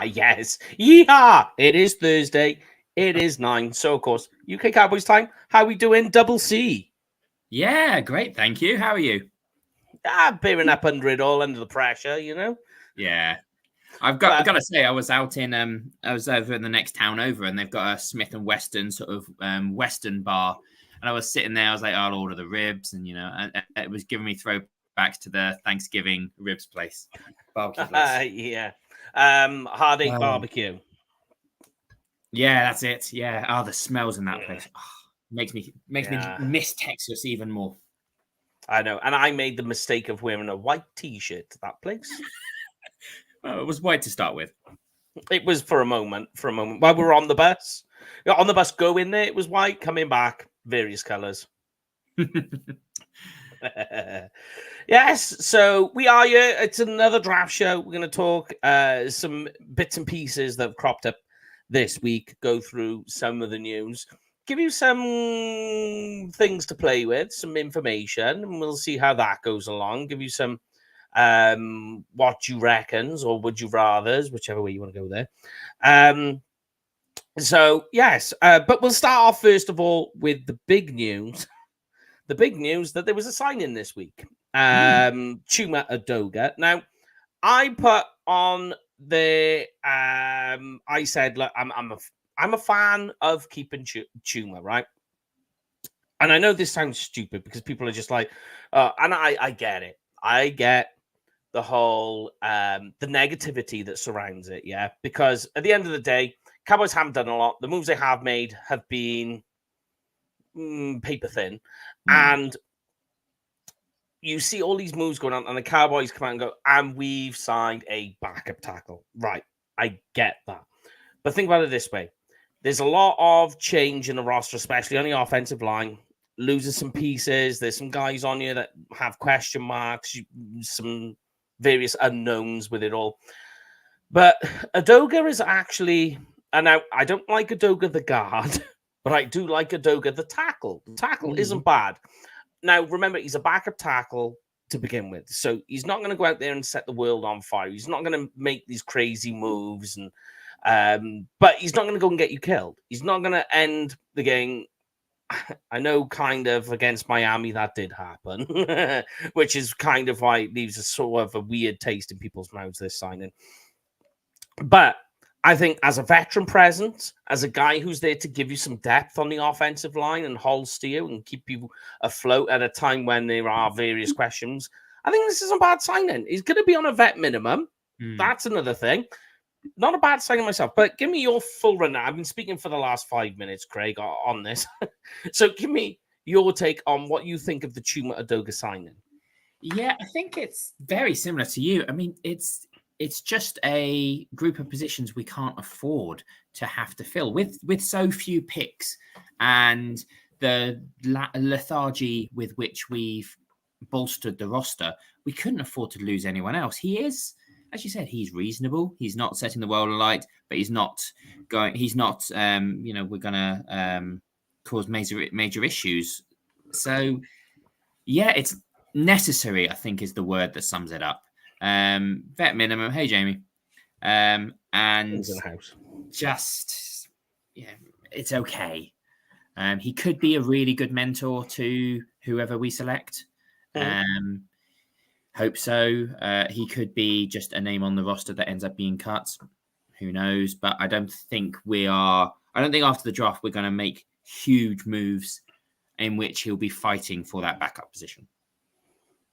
Yes. Yeehaw! It is Thursday. It is 9. So, of course, UK Cowboys time. How we doing, Double C? Yeah, great. Thank you. How are you? Bearing up under it all, under the pressure, you know? Yeah. I've got to say, I was over in the next town over, and they've got a Smith and Weston sort of Western bar. And I was sitting there, I was like, I'll order the ribs. And, and it was giving me throwbacks to the Thanksgiving ribs place. Barbecue place. Yeah. Hard Eight Barbecue. Yeah, that's it. Yeah. Oh, the smells in that place. Oh, makes me miss Texas even more. I know. And I made the mistake of wearing a white T-shirt to that place. Well, it was white to start with. It was for a moment. While we were on the bus. On the bus going there, it was white. Coming back, various colours. Yes, so we are here. It's another draft show. We're going to talk some bits and pieces that have cropped up this week, go through some of the news, give you some things to play with, some information, and we'll see how that goes along. Give you some what you reckons or would you rathers, whichever way you want to go there. So, yes, but we'll start off first of all with the big news. The big news that there was a signing this week. Chuma Edoga. Now, I put on the I said, look, I'm a fan of keeping Chuma, right? And I know this sounds stupid because people are just like, and I get it. I get the whole the negativity that surrounds it, yeah. Because at the end of the day, Cowboys haven't done a lot. The moves they have made have been paper thin, and you see all these moves going on, and the Cowboys come out and go, and we've signed a backup tackle. Right, I get that. But think about it this way. There's a lot of change in the roster, especially on the offensive line. Losing some pieces. There's some guys on here that have question marks, some various unknowns with it all. But Edoga is actually, and now I don't like Edoga the guard, but I do like Edoga the tackle. The tackle isn't bad. Now, remember, he's a backup tackle to begin with. So he's not going to go out there and set the world on fire. He's not going to make these crazy moves. But he's not going to go and get you killed. He's not going to end the game. I know kind of against Miami that did happen, which is kind of why it leaves a sort of a weird taste in people's mouths, this signing. But I think as a veteran presence, as a guy who's there to give you some depth on the offensive line and holster you and keep you afloat at a time when there are various questions, I think this is a bad signing. He's going to be on a vet minimum. That's another thing. Not a bad signing myself, but give me your full run. I've been speaking for the last 5 minutes, Craig, on this. So give me your take on what you think of the Chuma Edoga signing. Yeah, I think it's very similar to you. I mean, it's just a group of positions we can't afford to have to fill with so few picks and the lethargy with which we've bolstered the roster. We couldn't afford to lose anyone else. He is, as you said, he's reasonable. He's not setting the world alight, but we're going to cause major issues. So yeah, it's necessary, I think, is the word that sums it up. Vet minimum. Hey, Jamie. And just, it's okay. He could be a really good mentor to whoever we select. Hope so. He could be just a name on the roster that ends up being cut. Who knows? But I don't think after the draft we're going to make huge moves in which he'll be fighting for that backup position.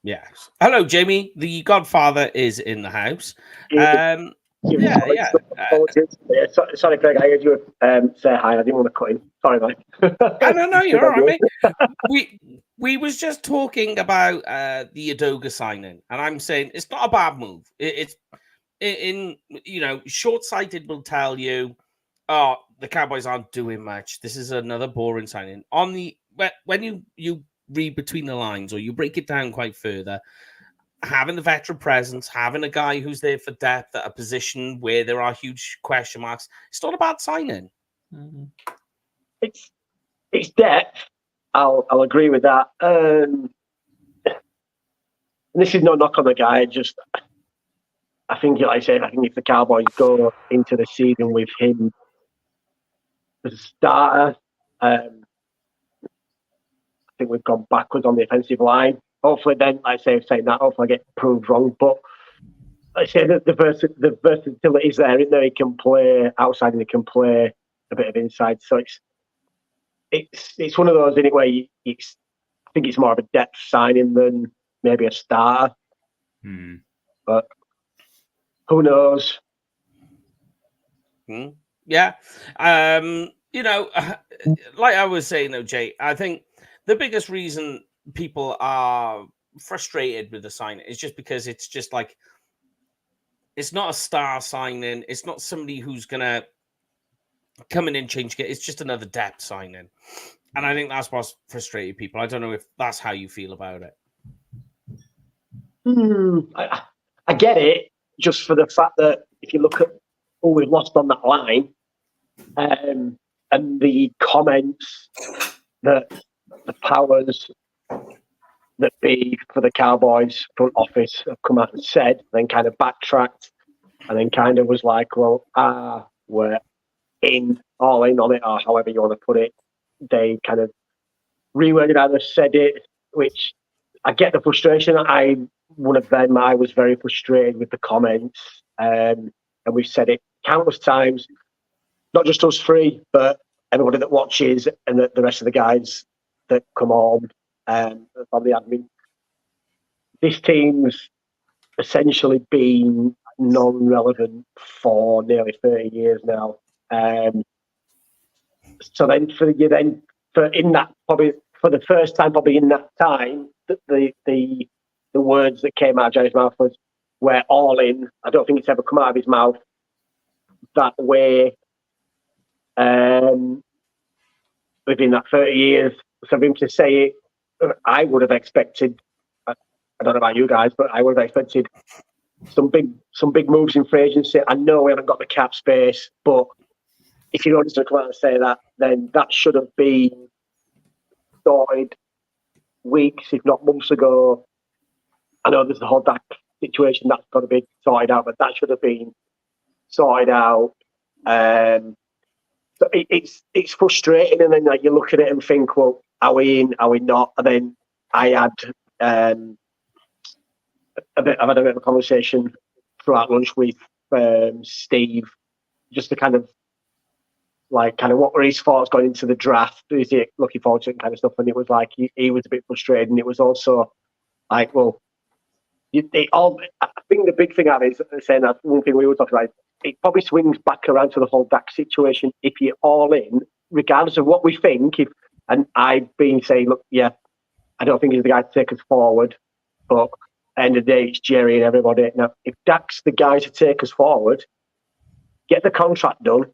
Yes. Hello, Jamie. The Godfather is in the house. Sorry, Craig. I heard you say hi. I didn't want to cut in. Sorry, mate. No, you're all right, mate. We was just talking about the Edoga signing, and I'm saying it's not a bad move. It's short-sighted will tell you, oh, the Cowboys aren't doing much. This is another boring signing. When you read between the lines or you break it down quite further, having the veteran presence, having a guy who's there for depth at a position where there are huge question marks, it's not a bad signing. It's depth. I'll agree with that. This is no knock on the guy. Just I think, like I said, I think if the Cowboys go into the season with him as a starter, I think we've gone backwards on the offensive line. Hopefully, then, like I say, saying that, hopefully I get proved wrong. But like I say, the versatility is there, isn't there? He can play outside and he can play a bit of inside. So it's one of those in it where I think it's more of a depth signing than maybe a starter. But who knows? Yeah. Like I was saying, though, Jay, I think the biggest reason people are frustrated with the signing is just because it's just like, it's not a star signing. It's not somebody who's going to come in and change it. It's just another depth signing. And I think that's what's frustrated people. I don't know if that's how you feel about it. I get it, just for the fact that if you look at who we've lost on that line, and the comments that the powers that be for the Cowboys front office have come out and said, then kind of backtracked, and then kind of was like, well, we're all in on it, or however you want to put it. They kind of reworded how they said it, which I get the frustration. One of them, I was very frustrated with the comments, and we've said it countless times, not just us three, but everybody that watches and the rest of the guys that come on from the admin. This team's essentially been non-relevant for nearly 30 years now. So then for the first time probably in that time, the words that came out of Jerry's mouth was, we're all in. I don't think it's ever come out of his mouth that way within that 30 years. So for him to say it, I would have expected, I don't know about you guys, but I would have expected some big moves in free agency. I know we haven't got the cap space, but if you're just going to come out and say that, then that should have been sorted weeks, if not months ago. I know there's the whole Dak situation that's got to be sorted out, but that should have been sorted out. So it's frustrating, and then like you look at it and think, well, are we in? Are we not? And then I had I've had a bit of a conversation throughout lunch with Steve, just to kind of what were his thoughts going into the draft? Is he looking forward to it, kind of stuff? And it was like he was a bit frustrated, and it was also like, well, I think the big thing out is saying that one thing we were talking about. It probably swings back around to the whole Dak situation. If you're all in, regardless of what we think, and I've been saying, look, yeah, I don't think he's the guy to take us forward, but at the end of the day, it's Jerry and everybody. Now, if Dak's the guy to take us forward, get the contract done,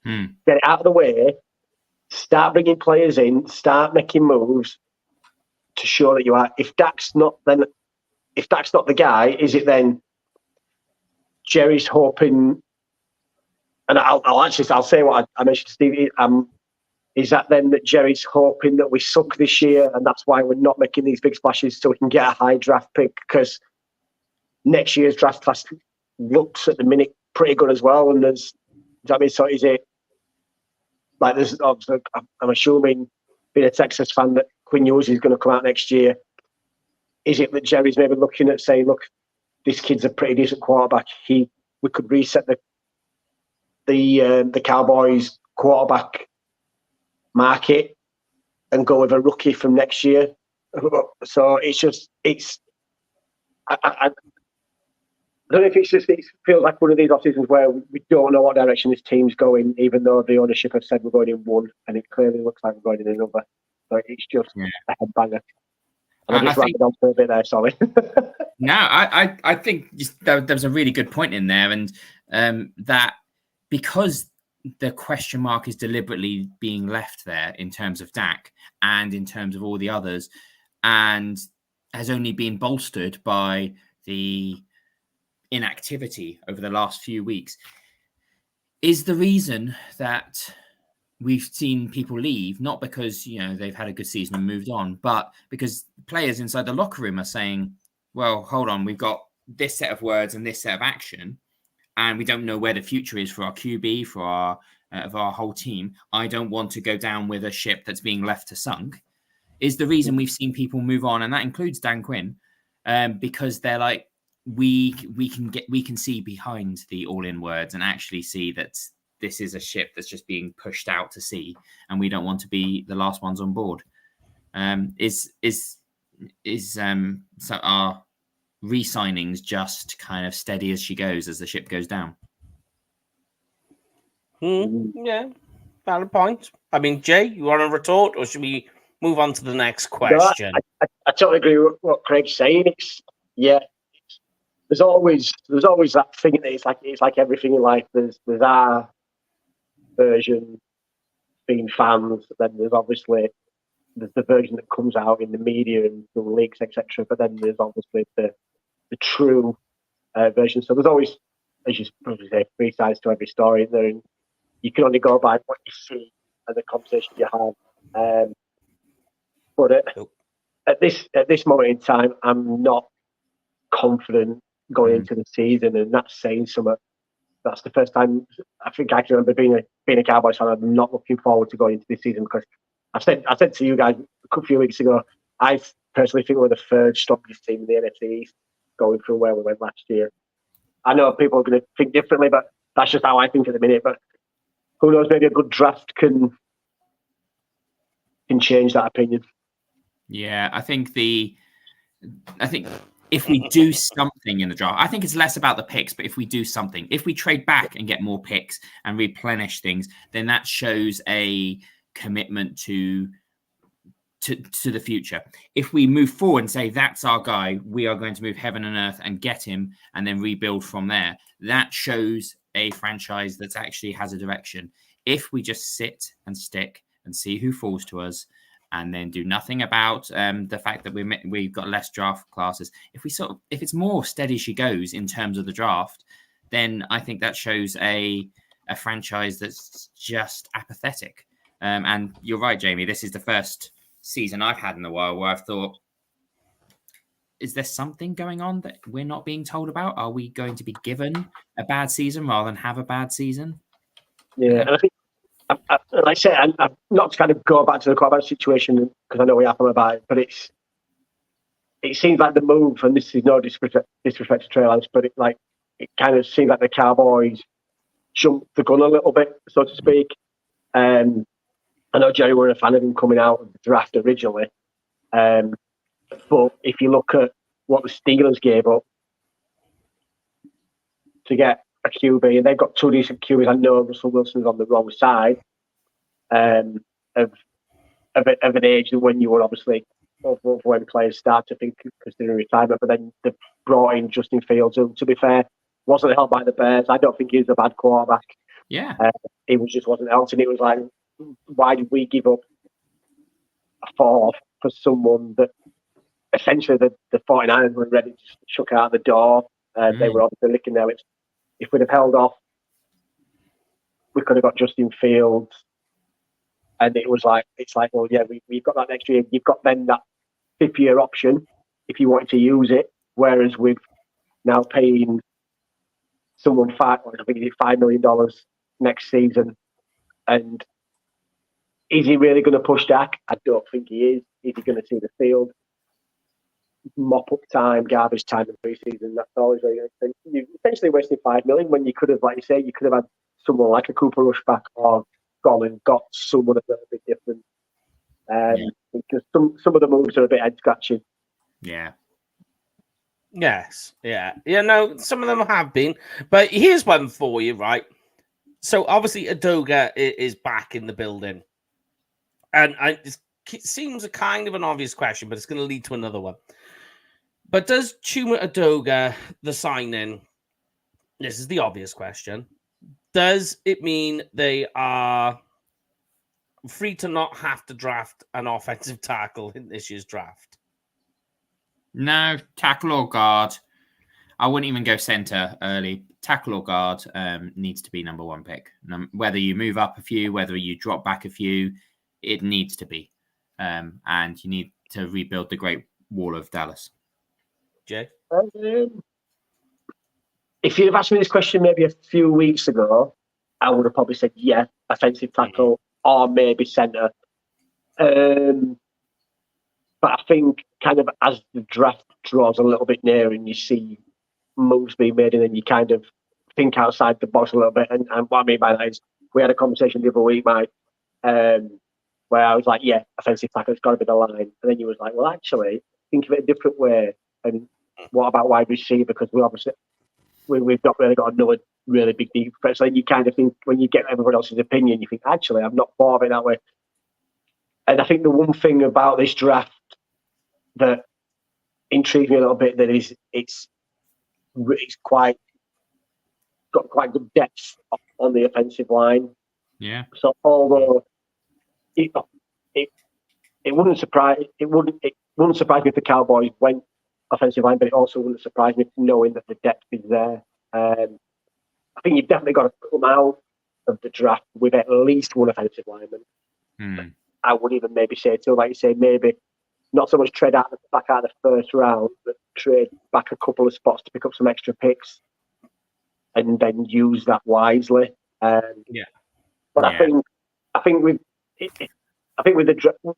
get it out of the way, start bringing players in, start making moves to show that you are. If Dak's not the guy, is it then Jerry's hoping? And I'll say what I mentioned to Steve. Is that then that Jerry's hoping that we suck this year, and that's why we're not making these big splashes so we can get a high draft pick? Because next year's draft class looks at the minute pretty good as well. And does that mean, so is it like this? I'm assuming, being a Texas fan, that Quinn Ewers is going to come out next year. Is it that Jerry's maybe looking at saying, look, this kid's a pretty decent quarterback. We could reset the Cowboys quarterback market and go with a rookie from next year. So I don't know if it feels like one of these off seasons where we don't know what direction this team's going, even though the ownership have said we're going in one, and it clearly looks like we're going in another. So it's just a headbanger. And I just rambled on for a bit there, sorry. No, I think there was a really good point in there, and that because the question mark is deliberately being left there in terms of Dak and in terms of all the others, and has only been bolstered by the inactivity over the last few weeks, is the reason that we've seen people leave, not because they've had a good season and moved on, but because players inside the locker room are saying, well, hold on, we've got this set of words and this set of action, and we don't know where the future is for our QB, for our of our whole team, I don't want to go down with a ship that's being left to sunk, is the reason we've seen people move on, and that includes Dan Quinn, because they're like, we can see behind the all-in words and actually see that this is a ship that's just being pushed out to sea, and we don't want to be the last ones on board. So our re-signings just kind of steady as she goes as the ship goes down? Yeah, valid point. I mean, Jay, you want to retort, or should we move on to the next question? No, I totally agree with what Craig's saying. There's always that thing that it's like everything in life. There's our version being fans, then there's obviously the version that comes out in the media and the leaks, etc. But then there's obviously the true version. So there's always, as you probably say, 3 sides to every story there, and you can only go by what you see and the conversation you have. But at this moment in time, I'm not confident going into the season, and that's saying something. That's the first time I think I can remember being a Cowboys fan. I'm not looking forward to going into this season because I said to you guys a few weeks ago, I personally think we're the third strongest team in the NFC East going through where we went last year. I know people are going to think differently, but that's just how I think at the minute. But who knows? Maybe a good draft can change that opinion. Yeah, I think if we do something in the draft, I think it's less about the picks, but if we do something, if we trade back and get more picks and replenish things, then that shows a commitment to the future. If we move forward and say, that's our guy, we are going to move heaven and earth and get him and then rebuild from there, that shows a franchise that actually has a direction. If we just sit and stick and see who falls to us, and then do nothing about the fact that we've got less draft classes. If it's more steady she goes in terms of the draft, then I think that shows a franchise that's just apathetic. And you're right, Jamie. This is the first season I've had in a while where I've thought, is there something going on that we're not being told about? Are we going to be given a bad season rather than have a bad season? Yeah, and I think, like I said, I'm not to kind of go back to the quarterback situation because I know we have them about it, but it seems like the move, and this is no disrespect to Trey Lance, but it kind of seems like the Cowboys jumped the gun a little bit, so to speak. I know Jerry were a fan of him coming out of the draft originally, but if you look at what the Steelers gave up to get a QB, and they've got 2 decent QBs. I know Russell Wilson's on the wrong side of an age when you were obviously when players start to think considering retirement. But then they brought in Justin Fields, who, to be fair, wasn't helped by the Bears. I don't think he was a bad quarterback. Yeah, he just wasn't helped, and it was like, why did we give up a 4th for someone that essentially the 49ers were ready to chuck out the door? They were obviously licking their lips. If we'd have held off, we could have got Justin Fields. And it's like, well, yeah, we've got that next year. You've got then that 5th-year option if you wanted to use it. Whereas with now paying someone $5 million next season. And is he really going to push Dak? I don't think he is. Is he going to see the field? Mop up time, garbage time in pre-season. That's always where you're essentially wasting $5 million when you could have, like you say, you could have had someone like a Cooper Rush back or gone and got someone a little bit different. Because some of the moves are a bit head scratching. Yeah. Yes. Yeah. No, some of them have been. But here's one for you, right? So obviously Adoga is back in the building. And it seems a kind of an obvious question, but it's going to lead to another one. But does Chuma Adoga, the signing, this is the obvious question, does it mean they are free to not have to draft an offensive tackle in this year's draft? No, tackle or guard. I wouldn't even go center early. Tackle or guard needs to be number 1 pick. Whether you move up a few, whether you drop back a few, it needs to be. And you need to rebuild the Great Wall of Dallas. Jay? if you'd have asked me this question maybe a few weeks ago, I would have probably said, yeah, offensive tackle or maybe centre. But I think kind of as the draft draws a little bit nearer and you see moves being made, and then you kind of think outside the box a little bit. And what I mean by that is we had a conversation the other week, Mike, where I was like, yeah, offensive tackle, it's got to be the line. And then you was like, well, actually, think of it a different way. And what about wide receiver? Because we've not really got another really big defense. So then you kind of think, when you get everyone else's opinion, you think, actually, I've not thought of it that way. And I think the one thing about this draft that intrigues me a little bit that is it's got quite good depth on the offensive line. Yeah. So although it wouldn't surprise me if the Cowboys went offensive line, but it also wouldn't surprise me knowing that the depth is there. I think you've definitely got to come out of the draft with at least one offensive lineman. I would even maybe say too, like you say, maybe not so much trade back out of the first round, but trade back a couple of spots to pick up some extra picks, and then use that wisely. But I think with the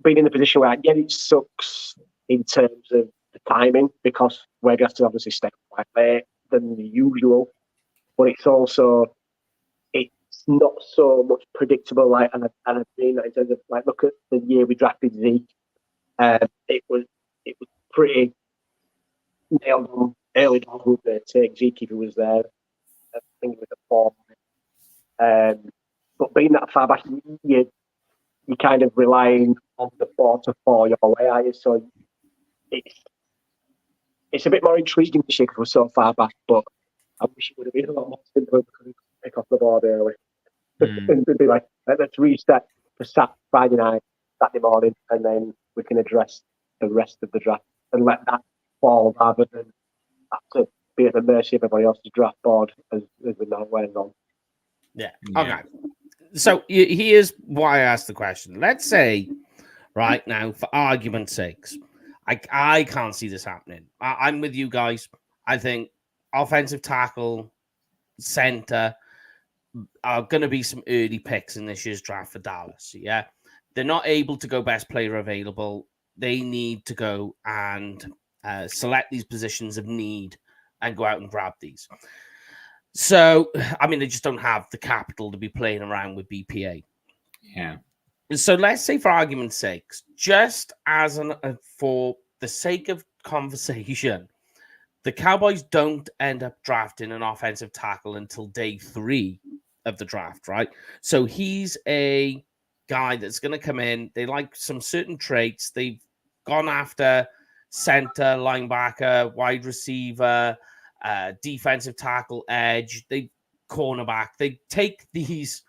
being in the position where it sucks in terms of the timing, because we're going to obviously step quite late than the usual, but it's not so much predictable. And I mean that in terms of look at the year we drafted Zeke. It was pretty nailed on early on who would take Zeke if he was there. I think it was a 4. But being that far back, you kind of relying on the 4 to 4 your way, are you? So it's a bit more intriguing to see because we're so far back. But I wish it would have been a lot more simple because we could pick off the board early. And be like, let's reset for Friday night, Saturday morning, and then we can address the rest of the draft and let that fall rather than have to be at the mercy of everybody else's draft board as the night wears on. Yeah. Okay. So here's why I asked the question. Let's say right now, for argument's sakes, I can't see this happening. I'm with you guys. I think offensive tackle, center are going to be some early picks in this year's draft for Dallas. Yeah. They're not able to go best player available. They need to go and select these positions of need and go out and grab these. So, I mean, they just don't have the capital to be playing around with BPA. Yeah. So let's say, for argument's sake, just as for the sake of conversation, the Cowboys don't end up drafting an offensive tackle until day 3 of the draft, right? So he's a guy that's going to come in. They like some certain traits. They've gone after center, linebacker, wide receiver, defensive tackle, edge, cornerback. They take these.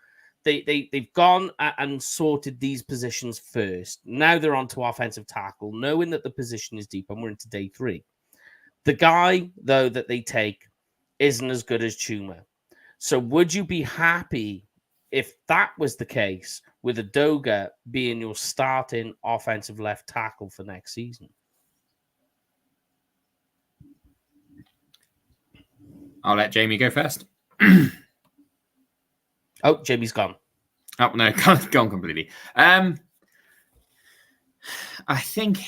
They've gone and sorted these positions first. Now they're on to offensive tackle, knowing that the position is deep, and we're into day 3. The guy, though, that they take isn't as good as Chuma. So would you be happy if that was the case with Adoga being your starting offensive left tackle for next season? I'll let Jamie go first. Oh, Jamie's gone. Oh, no, gone completely. I think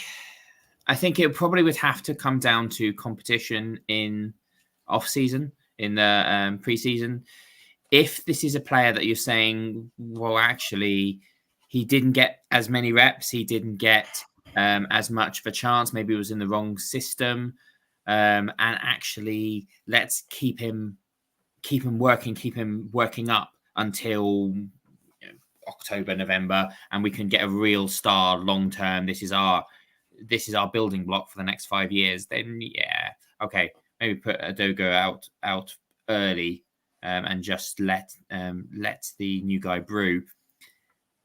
it probably would have to come down to competition in off-season, in the preseason. If this is a player that you're saying, well, actually, he didn't get as many reps, he didn't get as much of a chance, maybe it was in the wrong system, and actually, let's keep him working up until October, November, and we can get a real star long term. This is our building block for the next 5 years. Then okay, maybe put Adoga out early and just let the new guy brew.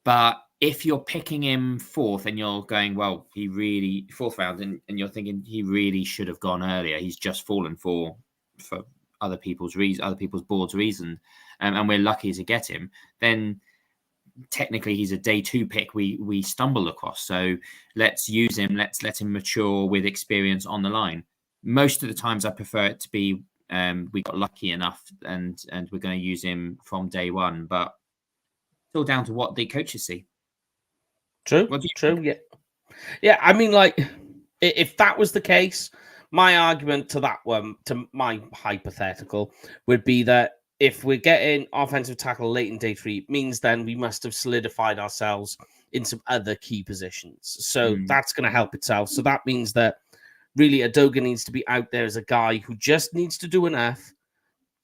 But if you're picking him 4th and you're going, well, he really 4th round, and you're thinking he really should have gone earlier. He's just fallen for other people's boards reason, and we're lucky to get him. Then technically he's a day 2 pick we stumble across. So let's use him. Let's let him mature with experience on the line. Most of the times I prefer it to be we got lucky enough, and we're going to use him from day one. But it's all down to what the coaches see. True. Yeah. Yeah. I mean, like, if that was the case, my argument to that one, to my hypothetical, would be that if we're getting offensive tackle late in day 3, it means then we must have solidified ourselves in some other key positions. So that's going to help itself. So that means that really Adoga needs to be out there as a guy who just needs to do enough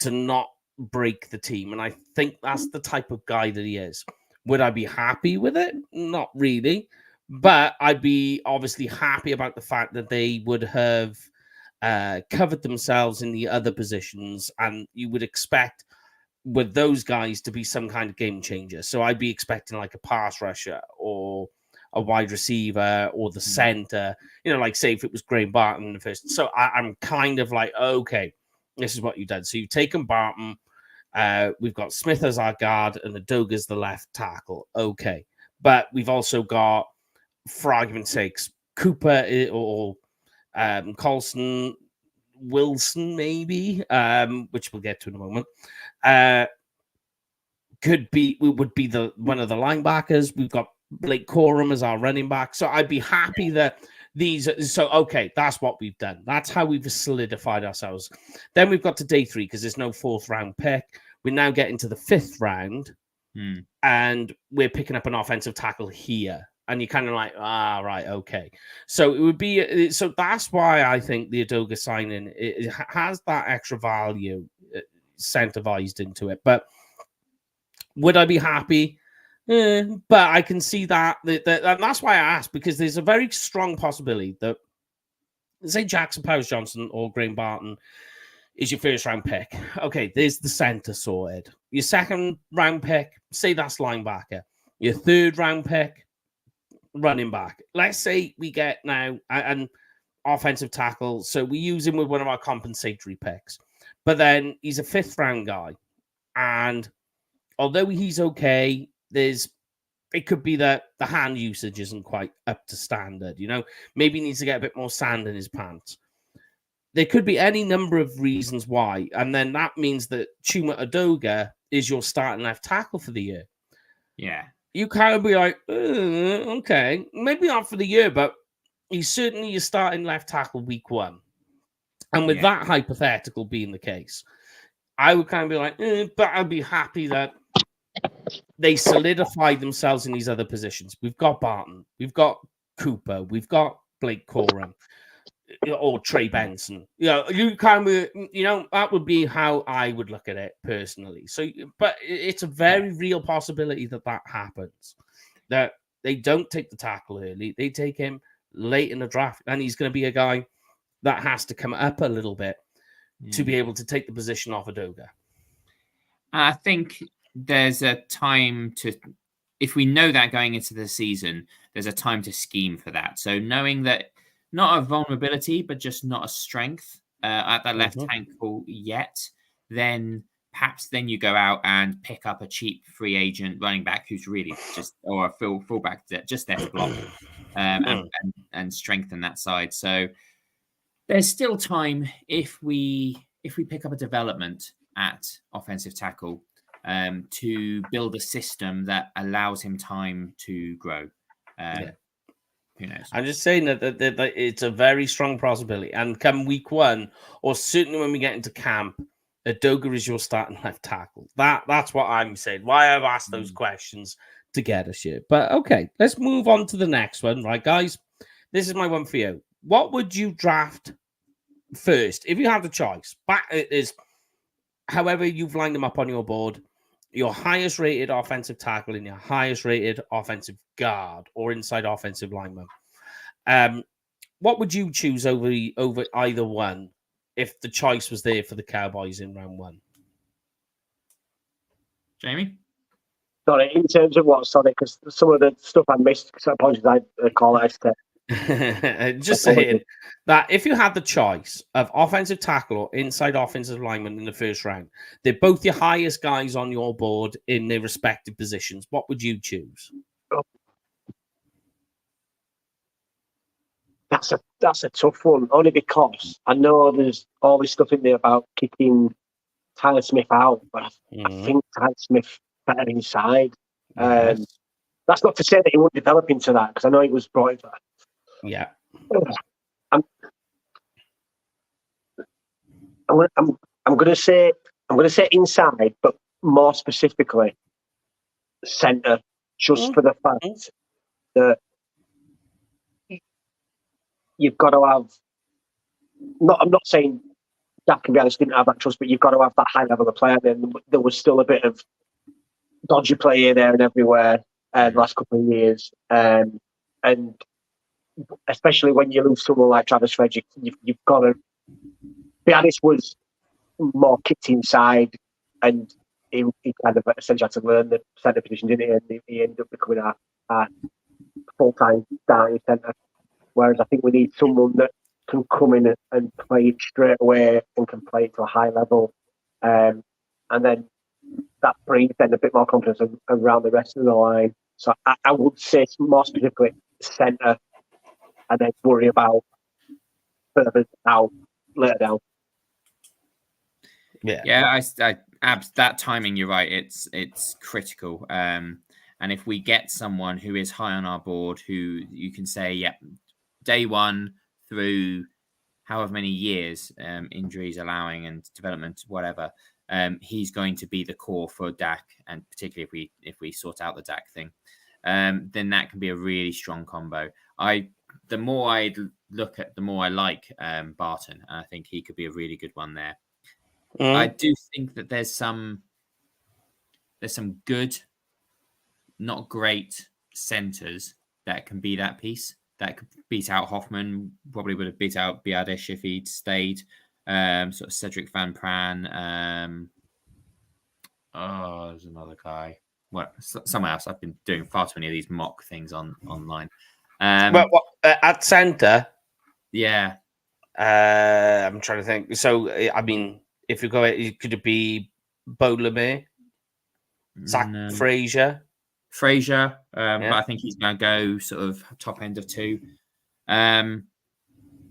to not break the team. And I think that's the type of guy that he is. Would I be happy with it? Not really. But I'd be obviously happy about the fact that they would have covered themselves in the other positions. And you would expect with those guys to be some kind of game changer. So I'd be expecting like a pass rusher or a wide receiver or the center, like say if it was Graham Barton in the first. So I'm kind of like, okay, this is what you've done. So you've taken Barton. We've got Smith as our guard and Adoga's the left tackle. Okay. But we've also got, for argument's sakes, Cooper or Colson, Wilson, maybe, which we'll get to in a moment. Would be one of the linebackers. We've got Blake Corum as our running back. So I'd be happy that okay, that's what we've done. That's how we've solidified ourselves. Then we've got to day 3 because there's no 4th round pick. We now get into the 5th round and we're picking up an offensive tackle here. And you're kind of like, right, okay. So it would be, so that's why I think the Adoga signing it has that extra value incentivized into it. But would I be happy? But I can see that and that's why I asked, because there's a very strong possibility that, say, Jackson Powers-Johnson or Graham Barton is your 1st round pick. Okay, there's the center sorted. Your 2nd round pick, say that's linebacker. Your 3rd round pick, running back. Let's say we get now an offensive tackle, so we use him with one of our compensatory picks. But then he's a 5th round guy, and although he's okay, it could be that the hand usage isn't quite up to standard. Maybe he needs to get a bit more sand in his pants. There could be any number of reasons why, and then that means that Chuma Adoga is your starting left tackle for the year. Yeah. You kind of be like, okay, maybe not for the year, but he's certainly your starting left tackle week 1. And with that hypothetical being the case, I would kind of be like, but I'd be happy that they solidified themselves in these other positions. We've got Barton, we've got Cooper, we've got Blake Corum, or Trey Benson. You kind of, that would be how I would look at it personally. So, but it's a very real possibility that happens. That they don't take the tackle early, they take him late in the draft, and he's going to be a guy that has to come up a little bit to be able to take the position off Adoga. I think there's a time to, if we know that going into the season, there's a time to scheme for that. So knowing that not a vulnerability, but just not a strength at that left ankle yet, then perhaps then you go out and pick up a cheap free agent running back who's really just, or a fullback just there to block and strengthen that side. So there's still time if we pick up a development at offensive tackle to build a system that allows him time to grow. Who knows? I'm just saying that it's a very strong possibility. And come week 1, or certainly when we get into camp, Adoga is your starting left tackle. That's what I'm saying. Why I've asked those questions to get us here. But okay, let's move on to the next one. Right, guys? This is my one for you. What would you draft first if you have the choice? It is however you've lined them up on your board. Your highest rated offensive tackle and your highest rated offensive guard or inside offensive lineman. What would you choose over either one if the choice was there for the Cowboys in round 1? Jamie? Sorry, in terms of what? Sorry, because some of the stuff I missed, because I apologize, I call it extra. Just saying that if you had the choice of offensive tackle or inside offensive lineman in the 1st round, they're both your highest guys on your board in their respective positions. What would you choose? That's a tough one, only because I know there's all this stuff in there about kicking Tyler Smith out, but I think Tyler Smith better inside. Yes. That's not to say that he won't develop into that, because I know he was brought into that. Yeah. I'm going to say inside, but more specifically centre, just for the fact that you've got to have. I'm not saying Dak and Dallas didn't have that trust, but you've got to have that high level of player. Then there was still a bit of dodgy play here, there, and everywhere the last couple of years, and especially when you lose someone like Travis Frederick, you've got to. Bianis was more kicked inside, and he kind of essentially had to learn the centre position, didn't he? And he ended up becoming a full-time starting centre. Whereas I think we need someone that can come in and play it straight away and can play it to a high level. And then that brings then a bit more confidence around the rest of the line. So I would say more specifically centre, and then worry about further out, later down. Yeah, that timing, you're right. It's critical. And if we get someone who is high on our board, who you can say, yeah, day one through however many years, injuries allowing and development, whatever, he's going to be the core for Dak, and particularly if we sort out the Dak thing, then that can be a really strong combo. The more I look at, the more I like Barton, and I think he could be a really good one there. I do think that there's some good, not great centers that can be that piece that could beat out Hoffman. Probably would have beat out Biadish if he'd stayed. Sort of Cedric Van Pran. There's another guy. Well, someone else. I've been doing far too many of these mock things online. But at centre, yeah. I'm trying to think. So I mean, if you go, could it be Bo LeMay, Zach Frazier? But I think he's going to go sort of top end of 2.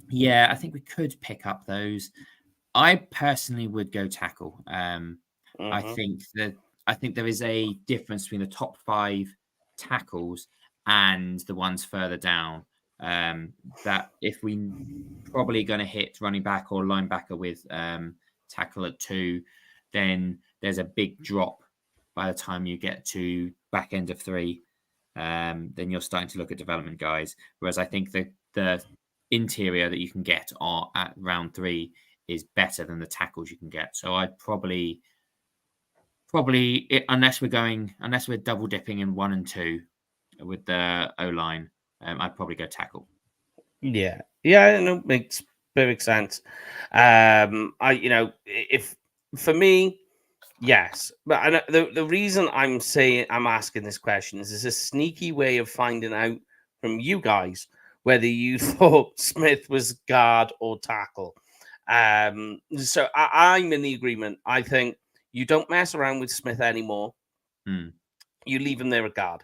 Yeah, I think we could pick up those. I personally would go tackle. I think there is a difference between the top 5 tackles and the ones further down. That if we probably going to hit running back or linebacker with tackle at 2, then there's a big drop by the time you get to back end of 3. Then you're starting to look at development guys. Whereas I think the interior that you can get at round 3 is better than the tackles you can get. So I'd probably unless we're double dipping in 1 and 2 with the O-line, I'd probably go tackle. Yeah, no, makes perfect sense. If for me, yes, but the reason I'm asking this question is a sneaky way of finding out from you guys whether you thought Smith was guard or tackle. So I'm in the agreement. I think you don't mess around with Smith anymore. You leave him there at guard.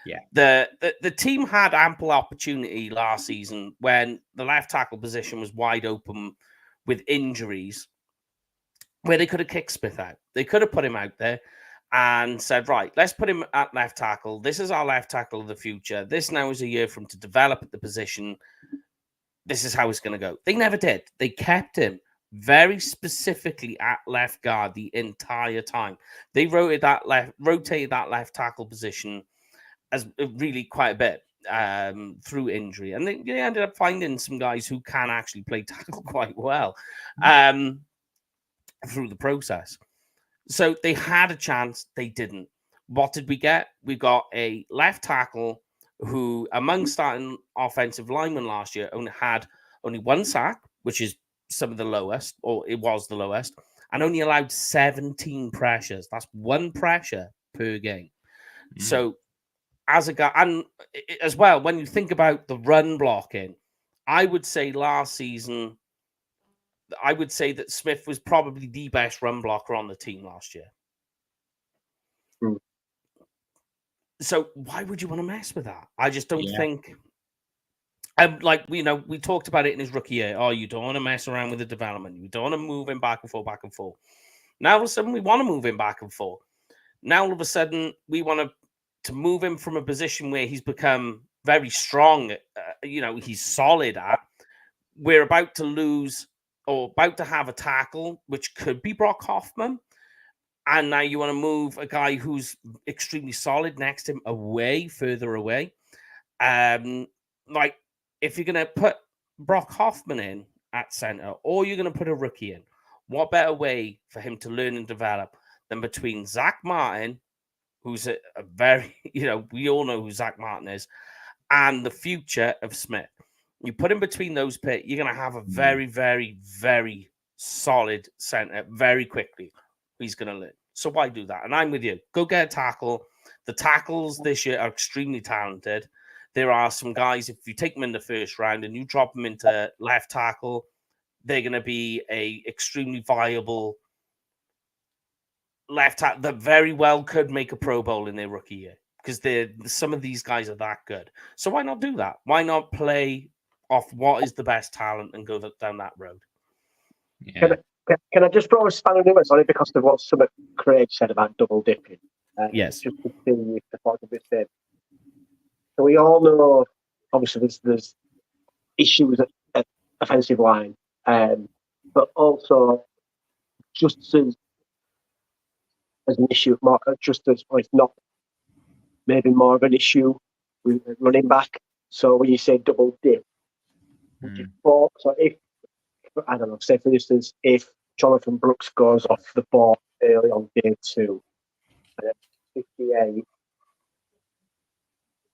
Yeah. The team had ample opportunity last season when the left tackle position was wide open with injuries, where they could have kicked Smith out. They could have put him out there and said, right, let's put him at left tackle. This is our left tackle of the future. This now is a year for him to develop at the position. This is how it's going to go. They never did. They kept him very specifically at left guard the entire time. They rotated that left tackle position as really quite a bit through injury. And they ended up finding some guys who can actually play tackle quite well through the process. So they had a chance. They didn't. What did we get? We got a left tackle who, among starting offensive linemen last year, had only 1 sack, which is some of the lowest, or it was the lowest, and only allowed 17 pressures. That's 1 pressure per game. So as a guy, and as well, when you think about the run blocking, I would say last season, I would say that Smith was probably the best run blocker on the team last year. So why would you want to mess with that? I just don't think. like, you know, we talked about it in his rookie year. Oh, you don't want to mess around with the development. You don't want to move him back and forth, back and forth. Now, all of a sudden, we want to move him back and forth. Now, all of a sudden, we want to move him from a position where he's become very strong, you know, he's solid at. We're about to lose or about to have a tackle, which could be Brock Hoffman. And now you want to move a guy who's extremely solid next to him away, further away. Like, if you're going to put Brock Hoffman in at center, or you're going to put a rookie in, what better way for him to learn and develop than between Zach Martin, who's a very, you know, we all know who Zach Martin is, and the future of Smith. You put him between those pits, you're going to have a very, very, very solid center very quickly. He's going to learn. So why do that? And I'm with you. Go get a tackle. The tackles this year are extremely talented. There are some guys, if you take them in the first round and you drop them into left tackle, they're going to be a extremely viable left tackle that very well could make a Pro Bowl in their rookie year, because some of these guys are that good. So why not do that? Why not play off what is the best talent and go down that road? Yeah. Can I just throw a spanner in it, only because of what some of Craig said about double dipping? Yes. Just to see if the thought of it said. So we all know, obviously, there's issues at offensive line, but also just as an issue, just as, or if not, maybe more of an issue with running back. So when you say double dip, would you thought, so if, I don't know, say for instance, if Jonathan Brooks goes off the board early on day 2, and at 58,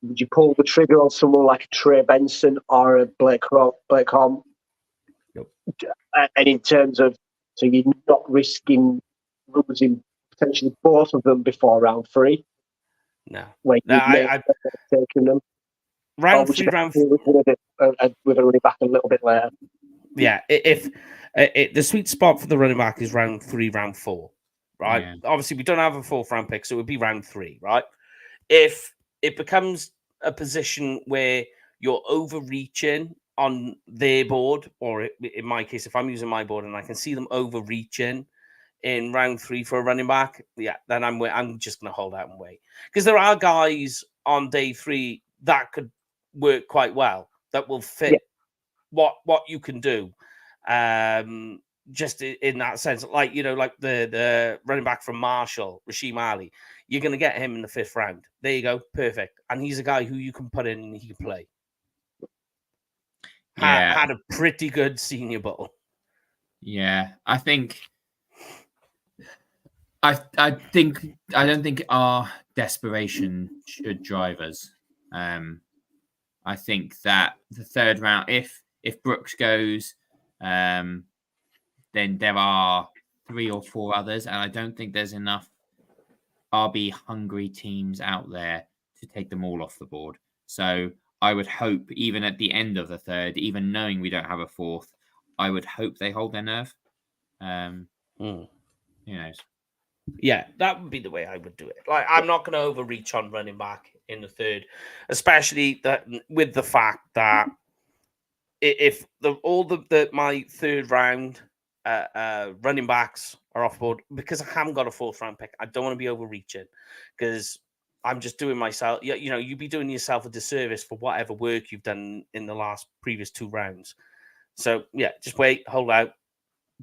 would you pull the trigger on someone like Trey Benson or a Blake Holm? Yep. And in terms of, so you're not risking losing potentially both of them before round 3? No. When I taking them? round 3, round 4. With a running back a little bit later. Yeah, if the sweet spot for the running back is round 3, round 4, right? Yeah. Obviously, we don't have a 4th round pick, so it would be round 3, right? If it becomes a position where you're overreaching on their board, or in my case, if I'm using my board and I can see them overreaching in round 3 for a running back, yeah, then I'm just going to hold out and wait, because there are guys on day 3 that could work quite well, that will fit what you can do. Just in that sense, like, you know, like the running back from Marshall, Rasheem Ali, you're going to get him in the 5th round. There you go, perfect. And he's a guy who you can put in and he can play. Had a pretty good Senior Bowl. Yeah, I don't think our desperation should drive us. I think that the 3rd round, if Brooks goes, then there are 3 or 4 others, and I don't think there's enough RB hungry teams out there to take them all off the board. So I would hope, even at the end of the 3rd, even knowing we don't have a 4th, I would hope they hold their nerve. Who knows? Yeah, that would be the way I would do it. Like, I'm not going to overreach on running back in the 3rd, especially with the fact that if my 3rd round running backs are off board, because I haven't got a 4th round pick, I don't want to be overreaching, because I'm just doing myself, you know, you'd be doing yourself a disservice for whatever work you've done in the previous 2 rounds. So yeah, just wait, hold out,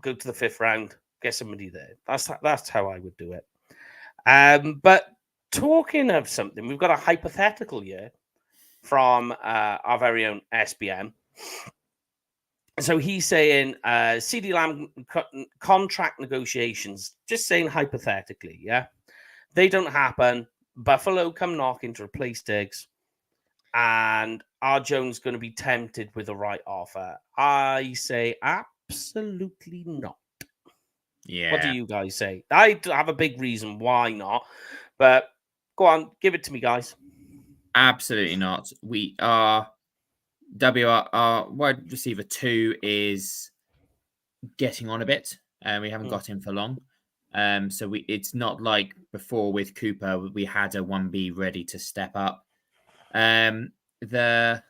go to the 5th round, get somebody there. That's how I would do it. But talking of something, we've got a hypothetical here from our very own SBM. So he's saying CeeDee Lamb contract negotiations, just saying hypothetically, yeah, they don't happen. Buffalo come knocking to replace Diggs, and R. Jones going to be tempted with the right offer. I say absolutely not. Yeah. What do you guys say? I have a big reason why not, but go on, give it to me, guys. Absolutely not. We are our wide receiver 2 is getting on a bit, and we haven't got him for long. So it's not like before with Cooper, we had a 1B ready to step up. The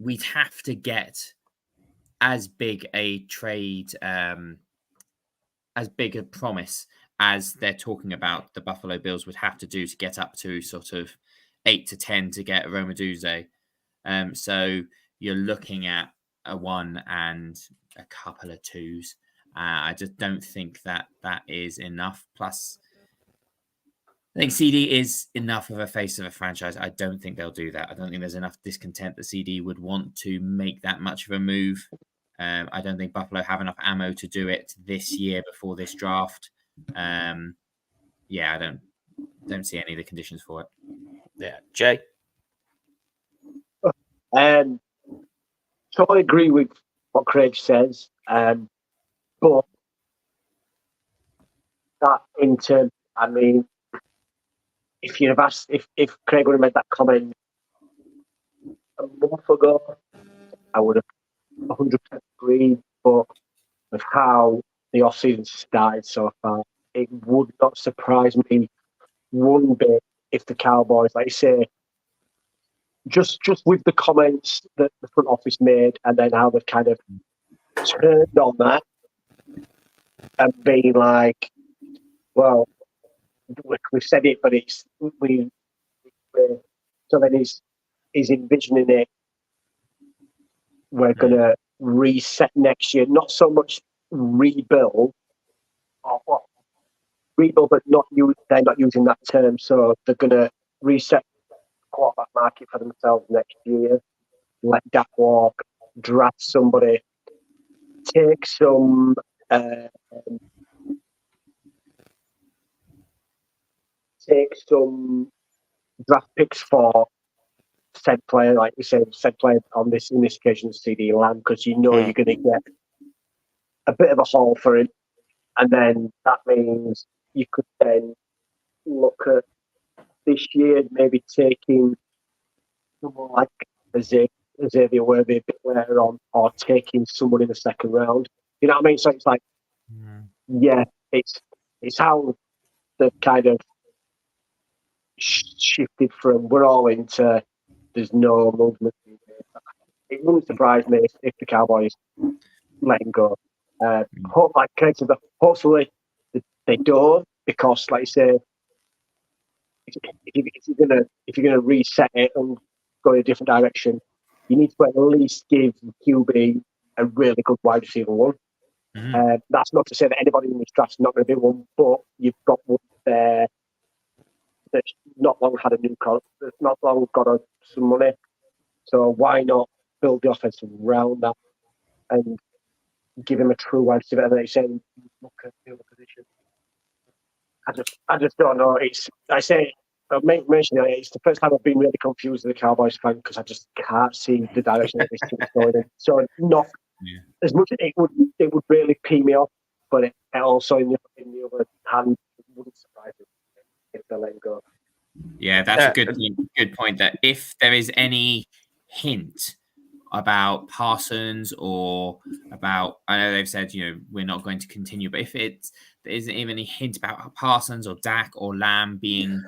we'd have to get as big a trade, as big a promise as they're talking about the Buffalo Bills would have to do to get up to sort of 8 to 10 to get Romaduze. So you're looking at a 1 and a couple of 2s. I just don't think that is enough. Plus, I think CD is enough of a face of a franchise. I don't think they'll do that. I don't think there's enough discontent that CD would want to make that much of a move. I don't think Buffalo have enough ammo to do it this year before this draft. I don't see any of the conditions for it. Yeah, Jay. So I agree with what Craig says, but that in turn, I mean, if you'd have asked, if Craig would have made that comment a month ago, I would have 100% agreed. But with how the offseason started so far, it would not surprise me one bit if the Cowboys, like you say, just with the comments that the front office made, and then how they've kind of turned on that and being like, well, we've said it, but it's so then he's envisioning it. We're gonna reset next year, not so much rebuild, but they're not using that term, so they're gonna reset the quarterback market for themselves next year. Let Dak walk, draft somebody, take some. Take some draft picks for said player, like you said, said player in this occasion, CD Lamb, because you know you're going to get a bit of a haul for him, and then that means you could then look at this year maybe taking someone like Xavier Worthy a bit later on, or taking someone in the second round. You know what I mean? So it's like, it's how the kind of shifted from we're all into there's no movement. It wouldn't surprise me if the Cowboys let him go. Hopefully they don't, because like I say, if you're gonna reset it and go in a different direction, you need to at least give QB a really good wide receiver one. That's not to say that anybody in this draft's not going to be one, but you've got one there that's not long had a new contract, that's not long got some money. So why not build the offense around that and give him a true wide receiver? And then saying look at the other position. I just don't know. It's the first time I've been really confused as a Cowboys fan, because I just can't see the direction that this team is going in. So not as much as it would really pee me off, but it also in the other hand, it wouldn't surprise me if they let him go. Yeah, that's a good point. That if there is any hint about Parsons or about, I know they've said, we're not going to continue, but if there isn't even any hint about Parsons or Dak or Lamb being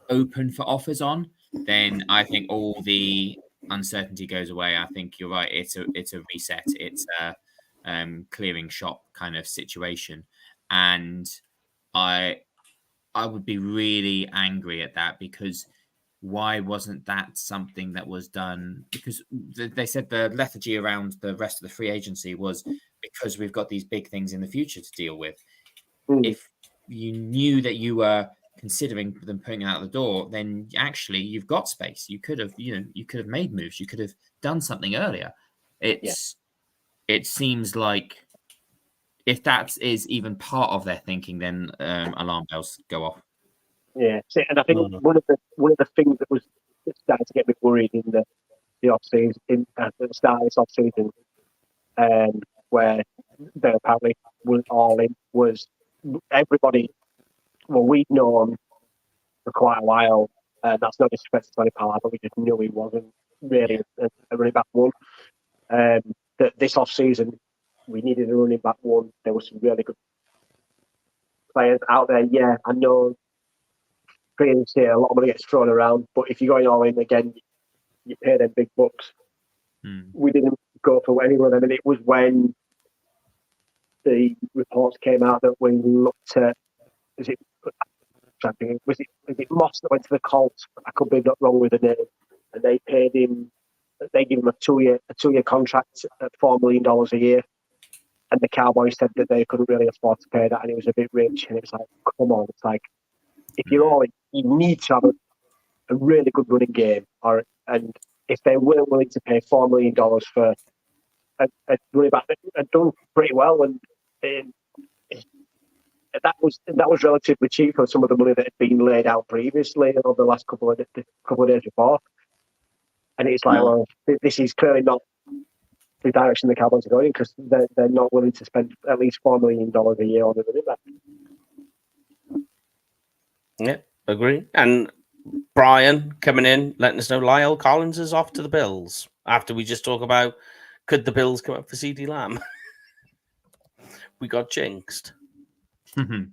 open for offers on, then I think all the uncertainty goes away. I think you're right. It's a reset. It's a clearing shop kind of situation. And I would be really angry at that, because why wasn't that something that was done? Because they said the lethargy around the rest of the free agency was because we've got these big things in the future to deal with. If you knew that you were considering them putting it out the door, then actually you've got space. You could have, you could have made moves. You could have done something earlier. It seems like if that is even part of their thinking, then alarm bells go off. Yeah, and I think one of the things that started to get me worried in the off season, at the start of this off season, where they apparently went all in, was everybody. Well, we'd known for quite a while. That's not disrespect to Tony Pollard, but we just knew he wasn't really a running back one. That this off season, we needed a running back one. There were some really good players out there. Yeah, I know. Here, a lot of money gets thrown around, but if you're going all in again, you pay them big bucks. we didn't go for any of them. And it was when the reports came out that we looked at, was it Moss that went to the Colts? I could be not wrong with the name. And they paid him, they gave him a two-year contract at $4 million a year. And the Cowboys said that they couldn't really afford to pay that, and he was a bit rich. And it was like, come on, it's like, if you're all, you need to have a really good running game, and if they weren't willing to pay $4 million for a running back that had done pretty well, and that was relatively cheap for some of the money that had been laid out previously over the last couple of days before. And it's like, well, this is clearly not the direction the Cowboys are going, because they're not willing to spend at least $4 million a year on a running back. Yeah, agree. And Brian coming in, letting us know Lyle Collins is off to the Bills. After we just talk about, could the Bills come up for CD Lamb? We got jinxed. But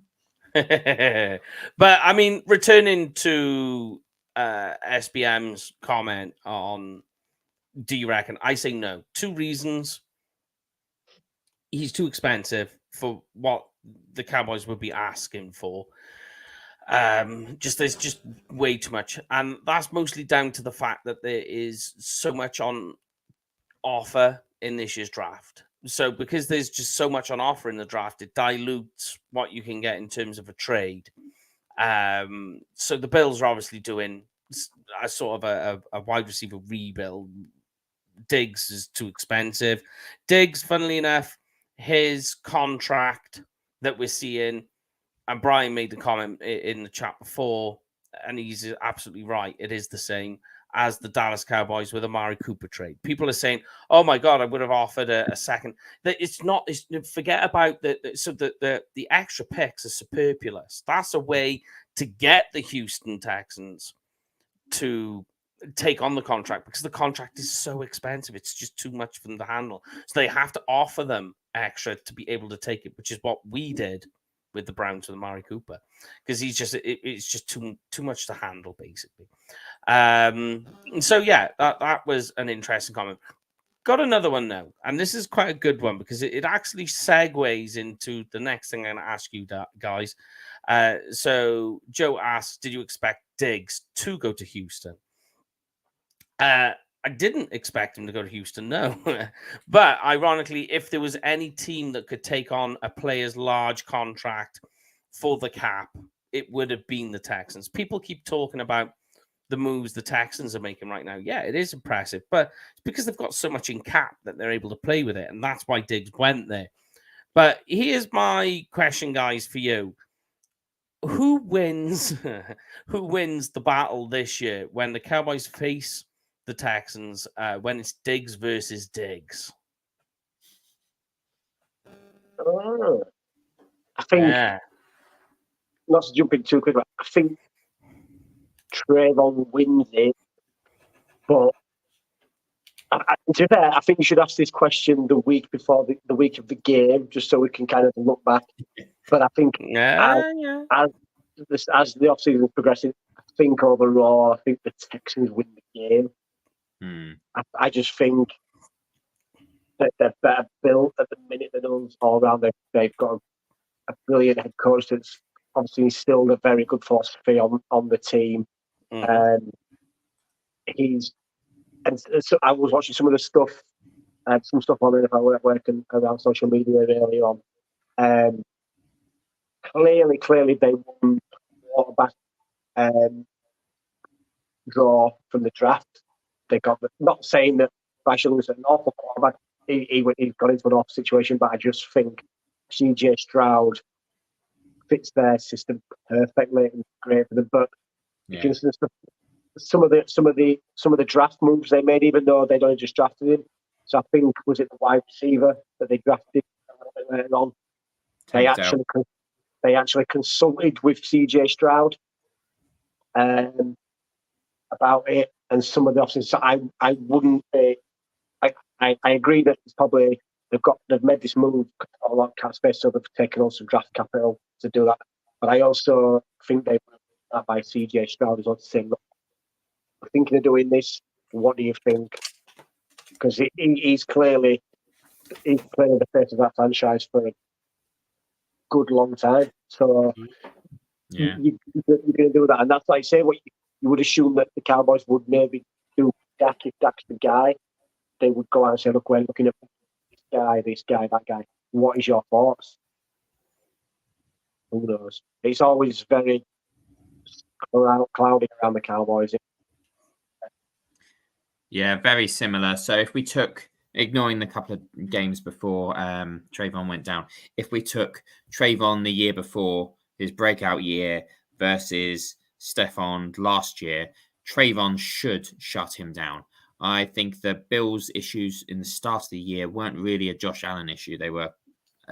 I mean, returning to SBM's comment on, do you reckon? I say no. 2 reasons. He's too expensive for what the Cowboys would be asking for. There's just way too much, and that's mostly down to the fact that there is so much on offer in this year's draft. So because there's just so much on offer in the draft, it dilutes what you can get in terms of a trade. So the Bills are obviously doing a sort of a wide receiver rebuild. Diggs is too expensive. Diggs, funnily enough, his contract that we're seeing, and Brian made the comment in the chat before, and he's absolutely right. It is the same as the Dallas Cowboys with Amari Cooper trade. People are saying, "Oh my God, I would have offered a second." That it's not. Forget about the extra picks are superfluous. That's a way to get the Houston Texans to take on the contract, because the contract is so expensive. It's just too much for them to handle. So they have to offer them extra to be able to take it, which is what we did with the Browns with Amari Cooper, because it's just too much to handle, basically. So yeah, that was an interesting comment. Got another one now, and this is quite a good one, because it actually segues into the next thing I'm going to ask you guys. So Joe asks, did you expect Diggs to go to Houston? I didn't expect him to go to Houston, no. But ironically, if there was any team that could take on a player's large contract for the cap, it would have been the Texans. People keep talking about the moves the Texans are making right now. Yeah, it is impressive, but it's because they've got so much in cap that they're able to play with it, and that's why Diggs went there. But here's my question, guys, for you. Who wins the battle this year when the Cowboys face the Texans, when it's Diggs versus Diggs? I think, not to jump in too quick, but I think Trayvon wins it. But to be fair, I think you should ask this question the week before the week of the game, just so we can kind of look back. But I think as the offseason is progressing, I think overall, I think the Texans win the game. I just think that they're better built at the minute than us all around. They've got a brilliant head coach that's obviously instilled a very good philosophy on the team. So I was watching some of the stuff, some stuff on NFL Network and around social media earlier on. Clearly they won the quarterback draw from the draft. They got not saying that Bryce Young was an awful quarterback. He got into an awful situation, but I just think CJ Stroud fits their system perfectly and great for them. But some of the draft moves they made, even though they'd only just drafted him. So I think, was it the wide receiver that they drafted a little bit later on? They actually consulted with CJ Stroud about it, and some of the options. So I wouldn't be. I agree that it's probably they've made this move a lot of cap space, so they've taken on some draft capital to do that. But I also think they were that by CJ Stroud as well, to say, look, we're thinking of doing this. What do you think? because he's clearly the face of that franchise for a good long time. So Yeah, you're going to do that, and that's like I say what you would assume that the Cowboys would maybe do. Dak, if Dak's the guy, they would go out and say, "Look, we're looking at this guy, that guy. What is your thoughts?" Who knows? It's always very cloudy around the Cowboys. yeah, very similar. So if we took, ignoring the couple of games before Trayvon went down, if we took Trayvon the year before, his breakout year, versus Stephon last year, Trayvon should shut him down. I think the Bills' issues in the start of the year weren't really a Josh Allen issue. They were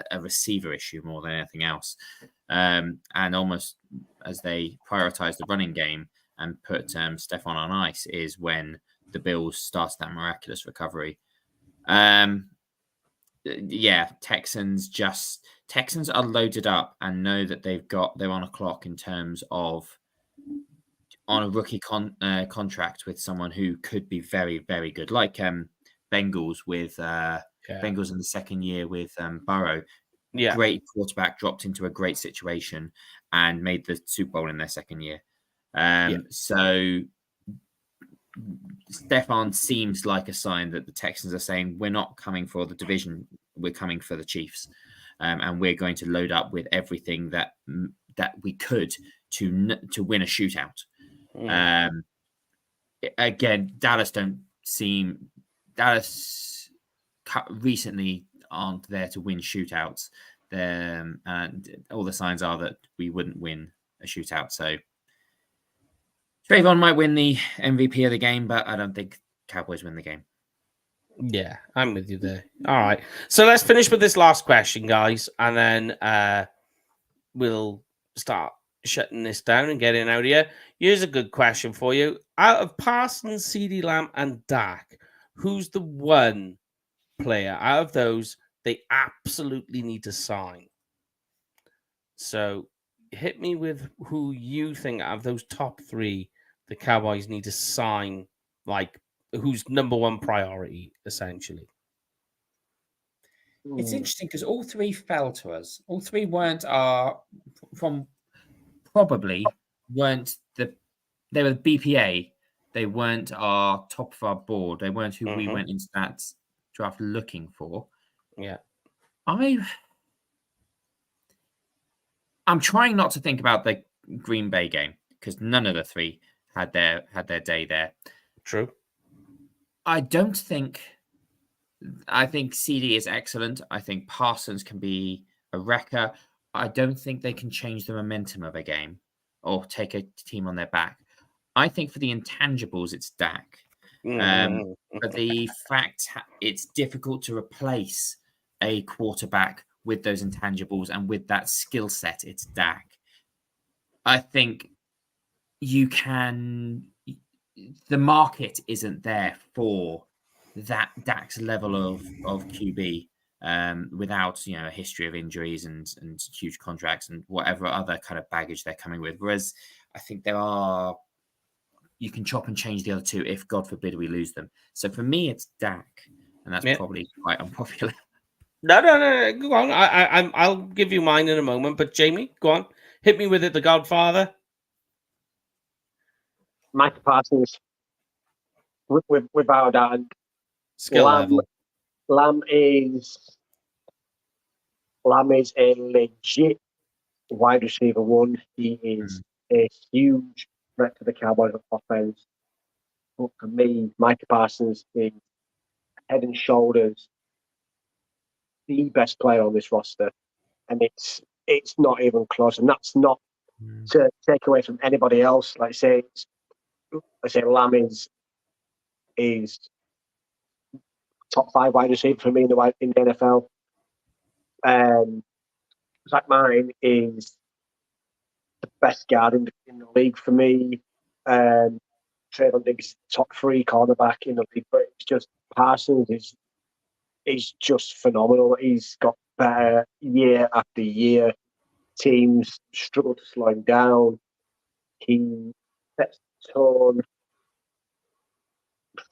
a receiver issue more than anything else. And almost as they prioritized the running game and put Stephon on ice is when the Bills started that miraculous recovery. Yeah, Texans are loaded up and know that they're on a clock in terms of on a rookie contract with someone who could be very, very good, like Bengals with Bengals in the second year with Burrow. Yeah. Great quarterback, dropped into a great situation and made the Super Bowl in their second year. So Stephon seems like a sign that the Texans are saying, we're not coming for the division, we're coming for the Chiefs. And we're going to load up with everything that we could to win a shootout. Again, Dallas recently aren't there to win shootouts. And all the signs are that we wouldn't win a shootout. So Trayvon might win the MVP of the game, but I don't think Cowboys win the game. Yeah, I'm with you there. All right. So let's finish with this last question, guys, and then we'll start shutting this down and getting out of here. Here's a good question for you. Out of Parsons, CeeDee Lamb, and Dak, who's the one player out of those they absolutely need to sign? So hit me with who you think out of those top three the Cowboys need to sign, like who's number one priority, essentially. It's interesting because all three fell to us. All three weren't probably weren't they were the BPA. They weren't our top of our board. They weren't who we went into that draft looking for. Yeah. I'm trying not to think about the Green Bay game because none of the three had their day there. True. I think CD is excellent. I think Parsons can be a wrecker. I don't think they can change the momentum of a game or take a team on their back. I think for the intangibles, it's Dak. But the fact it's difficult to replace a quarterback with those intangibles and with that skill set, it's Dak. I think the market isn't there for that Dak's level of QB without a history of injuries and huge contracts and whatever other kind of baggage they're coming with. Whereas I think you can chop and change the other two if, God forbid, we lose them. So for me, it's Dak, and that's probably quite unpopular. No. Go on. I'll give you mine in a moment. But Jamie, go on. Hit me with it. The Godfather. Micah Parsons, without a doubt. Skill level. Lamb is a legit wide receiver one. He is a huge threat to the Cowboys offense. But for me, Micah Parsons is head and shoulders the best player on this roster, and it's not even close. And that's not to take away from anybody else. Like I say, Lamb is top 5 wide receiver for me in the NFL. Zach Mine is the best guard in the league for me. Trayvon Diggs top 3 cornerback in the league, but it's just Parsons is just phenomenal. He's got better year after year. Teams struggle to slow him down. He sets the tone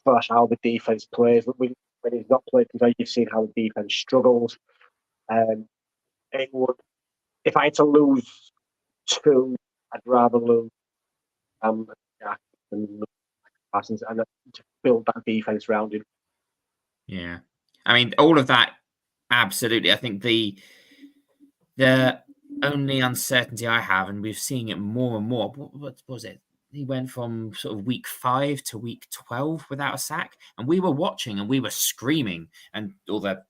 for how the defense plays. When he's not played today, you've seen how the defense struggles. It would, if I had to lose two, I'd rather lose Jack than lose Parsons, and to build that defense around him. Yeah, I mean, all of that, absolutely. I think the only uncertainty I have, and we're seeing it more and more. What was it? He went from sort of week 5 to week 12 without a sack, and we were watching and we were screaming, and all the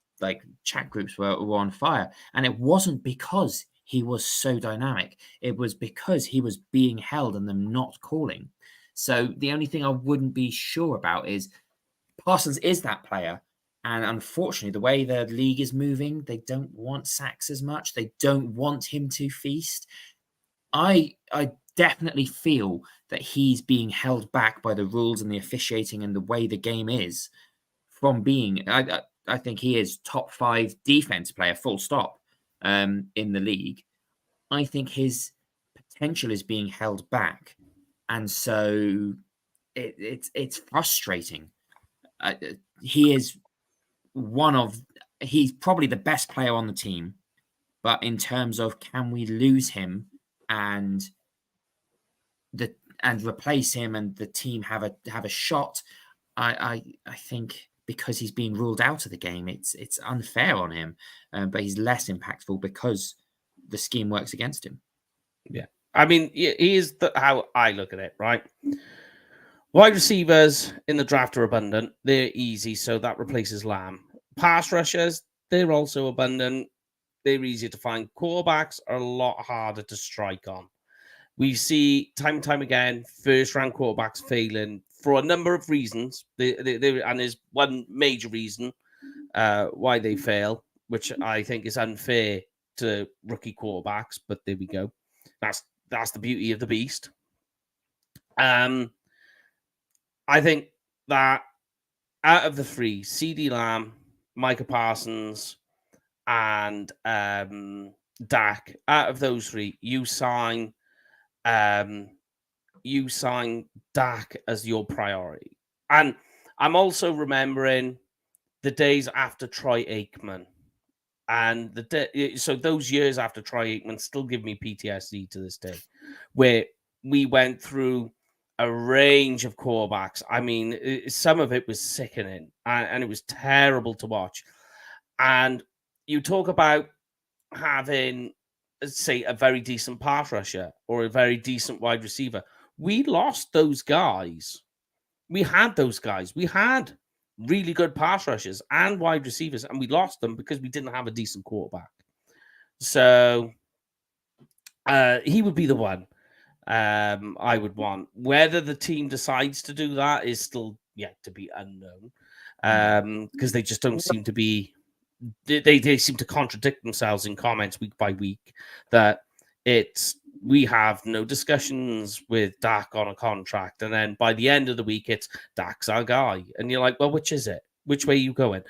chat groups were on fire. And it wasn't because he was so dynamic; it was because he was being held and them not calling. So the only thing I wouldn't be sure about is Parsons is that player. And unfortunately, the way the league is moving, they don't want sacks as much. They don't want him to feast. I definitely feel that he's being held back by the rules and the officiating and the way the game is from being. I think he is top 5 defense player, full stop, in the league. I think his potential is being held back, and so it's frustrating. He is he's probably the best player on the team, but in terms of can we lose him and replace him and the team have a shot, I think because he's being ruled out of the game, it's unfair on him, but he's less impactful because the scheme works against him. Yeah, I mean, he is how I look at it, right? Wide receivers in the draft are abundant. They're easy, so that replaces Lamb. Pass rushers, they're also abundant. They're easier to find. Quarterbacks are a lot harder to strike on. We see time and time again first-round quarterbacks failing for a number of reasons. And there's one major reason why they fail, which I think is unfair to rookie quarterbacks. But there we go. That's the beauty of the beast. I think that out of the 3, CeeDee Lamb, Micah Parsons, and Dak, out of those 3, you sign Dak as your priority. And I'm also remembering the days after Troy Aikman. And so those years after Troy Aikman still give me PTSD to this day, where we went through a range of quarterbacks. I mean, some of it was sickening, and it was terrible to watch. And you talk about having, say, a very decent pass rusher or a very decent wide receiver. We lost those guys. We had those guys. We had really good pass rushers and wide receivers, and we lost them because we didn't have a decent quarterback. So he would be the one I would want. Whether the team decides to do that is still yet to be unknown, because they just don't seem to be. They seem to contradict themselves in comments week by week that we have no discussions with Dak on a contract, and then by the end of the week it's Dak's our guy, and you're like, well, which is it? Which way are you going?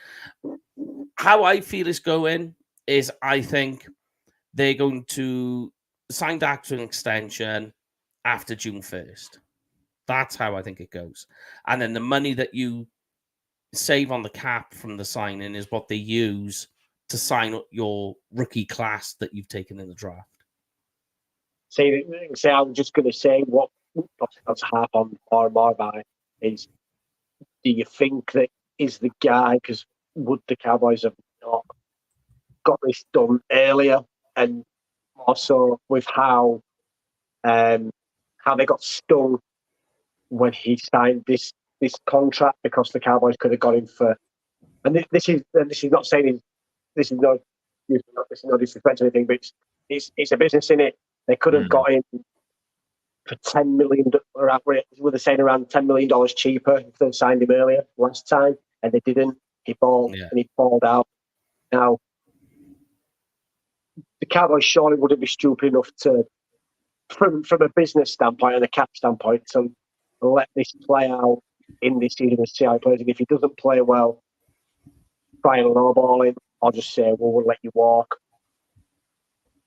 How I feel it's going is I think they're going to sign Dak to an extension after June 1st. That's how I think it goes. And then the money that you save on the cap from the signing is what they use to sign up your rookie class that you've taken in the draft. Say, I was just going to say what that's half on more about it is, do you think that is the guy? Because would the Cowboys have not got this done earlier, and also with how they got stung when he signed this contract, because the Cowboys could have got him for, and this is not saying this is no disrespect or anything, but it's a business in it. They could have got him for $10 million, or were they saying around $10 million cheaper if they signed him earlier last time, and they didn't. He balled and he balled out. Now, the Cowboys surely wouldn't be stupid enough to, from a business standpoint and a cap standpoint, to let this play out in this season and see how he plays. And if he doesn't play well, try and lowball him, or just say, well, we'll let you walk.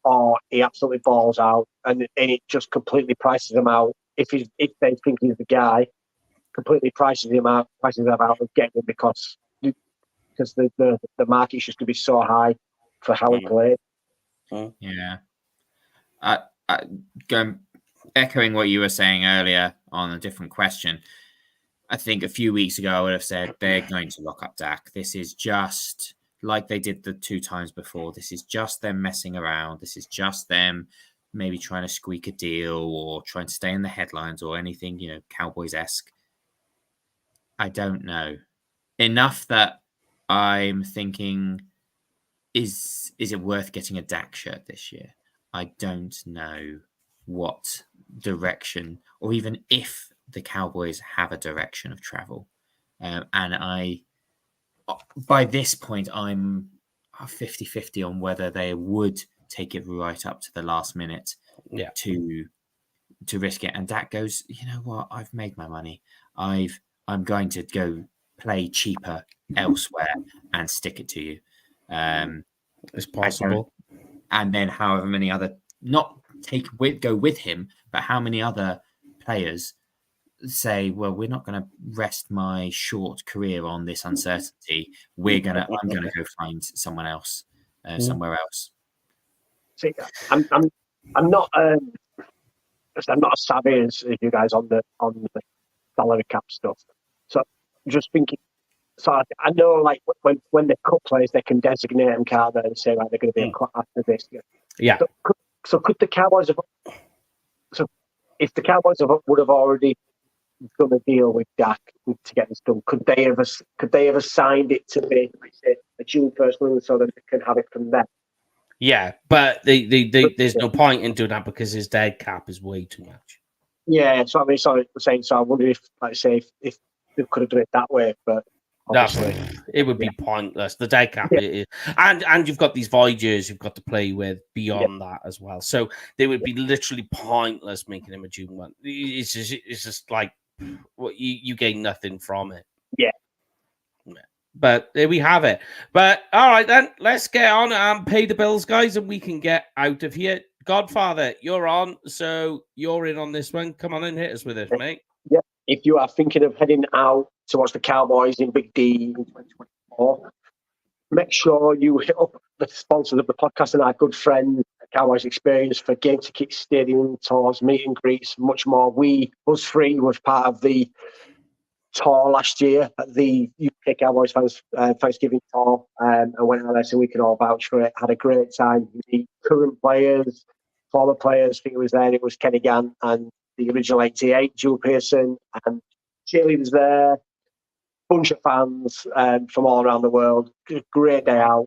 Or he absolutely balls out and it just completely prices him out. If they think he's the guy, completely prices them out of getting him because the market's just going to be so high for how he played. Yeah. Echoing what you were saying earlier on a different question, I think a few weeks ago I would have said they're going to lock up Dak. This is just like they did the 2 times before. This is just them messing around. This is just them maybe trying to squeak a deal or trying to stay in the headlines or anything, Cowboys-esque. I don't know. Enough that I'm thinking, is it worth getting a Dak shirt this year? I don't know what direction, or even if the Cowboys have a direction of travel. And by this point, I'm 50-50 on whether they would take it right up to the last minute to risk it. And Dak goes, you know what? I've made my money. I'm going to go play cheaper elsewhere and stick it to you. It's possible. And then however many other, go with him, but how many other players say, well, we're not going to rest my short career on this uncertainty. I'm going to go find someone else, somewhere else. See, I'm not as savvy as you guys on the salary cap stuff. So just thinking. So I know, like when they cut players, they can designate them, can't they, and say, right, they're going to be a cut after this. Yeah. So could the Cowboys have? So if the Cowboys would have already done a deal with Dak to get this done, could they have assigned it to basically say a June 1st window so that they can have it from there? Yeah, but there's no point in doing that because his dead cap is way too much. Yeah, so I mean, so I wonder if, like, say, if they could have done it that way, but. It would be pointless. The dead cap is, and you've got these void years you've got to play with beyond that as well. So they would be literally pointless making him a June one. It's just like you gain nothing from it. Yeah. But there we have it. But all right then, let's get on and pay the bills, guys, and we can get out of here. Godfather, you're on, so you're in on this one. Come on and hit us with it, mate. Yeah. If you are thinking of heading out to watch the Cowboys in Big D in 2024, make sure you hit up the sponsors of the podcast and our good friend Cowboys Experience for game tickets, stadium tours, meet and greets, much more. Us3 was part of the tour last year at the UK Cowboys Fans Thanksgiving tour, and went out there so we can all vouch for it. Had a great time. The current players, former players, I think it was there. It was Kenny Gant and the original 88, Jules Pearson, and cheerleaders there, bunch of fans from all around the world. Great day out.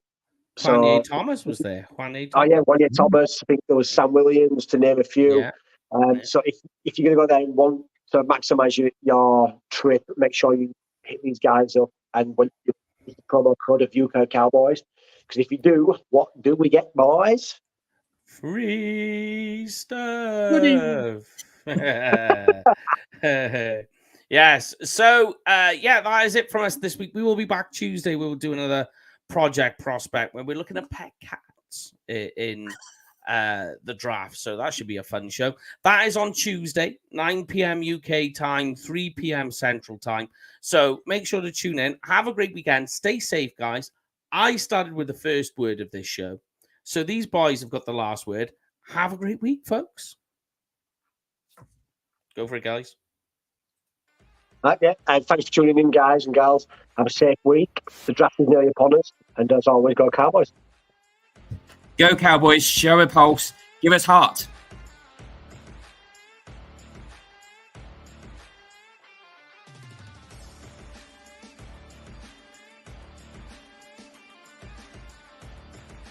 Juan Thomas was there. Juan Thomas. I think there was Sam Williams, to name a few. Yeah. So if you're going to go there and want to maximise your trip, make sure you hit these guys up. And when you use the promo code of UK Cowboys, because if you do, what do we get, boys? Free stuff. Yes. So, that is it from us this week. We will be back Tuesday. We will do another Project Prospect where we're looking at pet cats in the draft. So that should be a fun show. That is on Tuesday, 9 p.m. UK time, 3 p.m. Central time. So make sure to tune in. Have a great weekend. Stay safe, guys. I started with the first word of this show. So these boys have got the last word. Have a great week, folks. Go for it, guys. And thanks for tuning in, guys and gals. Have a safe week. The draft is nearly upon us. And as always, go Cowboys. Go Cowboys. Show a pulse. Give us heart.